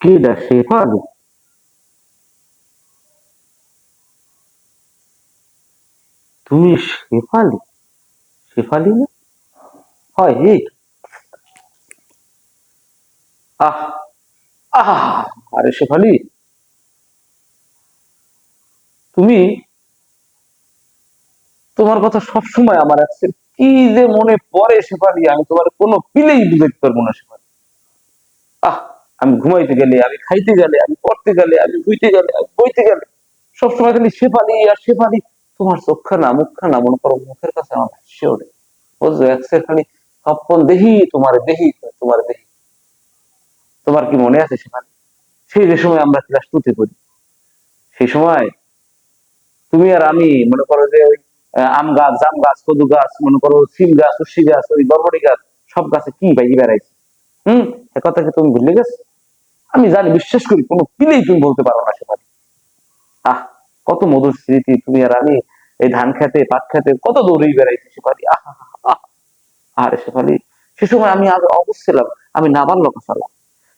কি দা শেফালি? তুমি শেফালি? শেফালি না? হয় এই। আহ আহ আরে শেফালি, তুমি, তোমার কথা সবসময় আমার আছে। কি যে মনে পড়ে শেফালি, আমি তোমার কোনো পিলেই বুঝাইতে পারবো না শেফালি। আহ আমি ঘুমাইতে গেলে, আমি খাইতে গেলে, আমি পড়তে গেলে, আমি বুঝতে গেলে, আমি বইতে গেলে, সবসময় খালি শেফালি আর শেফালি। তোমার চোখখানা মুখখানা মনে করো মুখের কাছে আমার হাসি ওঠে। বুঝছো, একসের খালি সপন দেহি তোমার দেহি, তোমার দেহি। তোমার কি মনে আছে শেফালি, সেই যে সময় আমরা ক্লাস টুতে পড়ি, সেই সময় তুমি আর আমি মনে করো যে ওই আম গাছ, জাম গাছ, কদু গাছ, মনে করো সিম গাছ, উর্শি গাছ, ওই বরবটি গাছ, সব গাছে কি বাইরে বেড়াইছে। হম, এ কথা কি তুমি ভুলে গেছো? আমি জানি, বিশ্বাস করি, কোনো পিলেই তুমি বলতে পারো না সেখানে। আহ কত মধুর স্মৃতি, তুমি আর আমি এই ধান খেতে পাট খেতে কত দৌড়েই বেড়াইছি শেফালি। আহ আহ আরে শেফালি, সে সময় আমি আগে অবশ্যলাম, আমি নাবালক ছিলাম।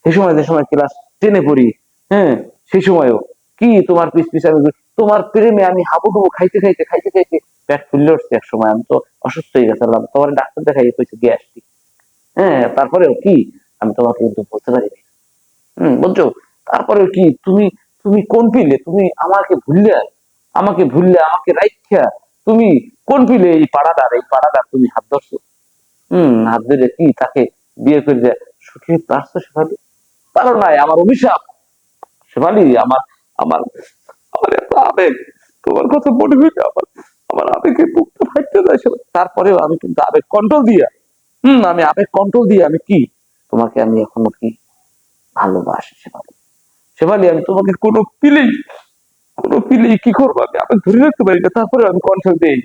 সেই সময় যে সময় ক্লাস টেনে পড়ি, হ্যাঁ, সেই সময়ও কি তোমার পিছ পিছ আমি তোমার প্রেমে আমি হাবুডুবু খাইতে খাইতে খাইতে খাইতে পেট ফুললে উঠছে। এক সময় আমি তো অসুস্থ হয়ে গেছিলাম, তোমার ডাক্তার দেখাই কইছে গ্যাস্ট্রিক। হ্যাঁ, তারপরেও কি আমি তোমাকে কিন্তু বলতে পারিনি। বুঝছো, তারপরেও কি তুমি, তুমি কোন পিলে তুমি আমাকে ভুললে আমাকে রাইখা তুমি কোন পিলে এই পাড়াদার তুমি হাত ধরছো। হাত ধরে কি তাকে বিয়ে করে দেয় সুখী পারছো শেফালি? পারো নাই, আমার অভিশাপ শেফালি। আমার আমার আমার এত আবেগ, তোমার কথা মনে হইলে আমার আমার আবেগে বুকটা ফাটতে যায় শেফালি। তারপরেও আমি কিন্তু আবেগ কন্ট্রোল দিয়া, আমি আবেগ কন্ট্রোল দিয়ে আমি কি তোমাকে আমি এখনো কি ভালোবাসি শেফালি। শেফালি, আমি তোমাকে কোনো পিলেই কি করবো, আমি আবেগ ধরে রাখতে পারি না, তারপরে আমি কন্ট্রোল দেই।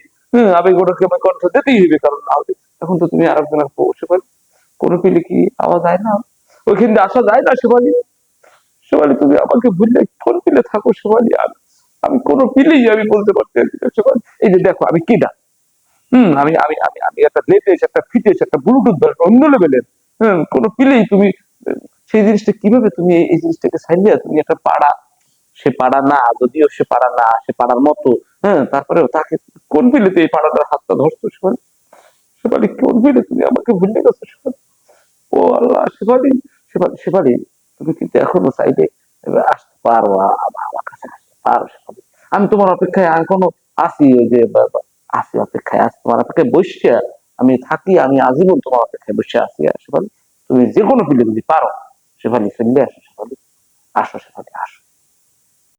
আবেগ ওটাকে আমি কন্ট্রোল দিতেই হবে, কারণ না হলে এখন তো তুমি আরেকজনের বউ শেফালি। কোনো পিলে কি আওয়াজ যায় না? ওইখান দিয়ে আসা যায় না শেফালি। শেফালি, তুমি আমাকে ভুললে কোন পিলে থাকো শেফালি? আমি আমি কোনো পিলেই আমি বলতে পারতেছি না শেফালি। এই যে দেখো আমি কিডা, আমি আমি আমি আমি একটা লেটেস্ট, একটা ফিটেস্ট, একটা ব্লুটুথ অন্য লেভেলের। কোনো পিলেই তুমি সেই জিনিসটা কিভাবে তুমি এই জিনিসটাকে ছাড়িয়ে তুমি একটা পাড়া, সে পাড়া না, যদিও সে পাড়া না, সে পাড়ার মতো, তারপরেও তাকে কোন পিলেতে এই পাড়াটার হাতটা ধরছো শেফালি? শেফালি, কোন পিলে তুমি আমাকে ভুলে গেছো শেফালি? ও আল্লাহ শেফালি, শেফালি, তুমি কিন্তু এখনো চাইলে এবার আসতে পারো, আমার কাছে আসতে পারো শেফালি। আমি তোমার অপেক্ষায় এখনো আছি, ওই যে আছি অপেক্ষায়, আছি তোমার অপেক্ষায় বসে আমি থাকি, আমি আজীবন তোমার অপেক্ষায় বসে আছি শেফালি। তুমি যে কোনো ফিল্ডে যদি পারো শেফালি, ফিল্ডে আসো শেফালি, আসো শেফালি, আসো।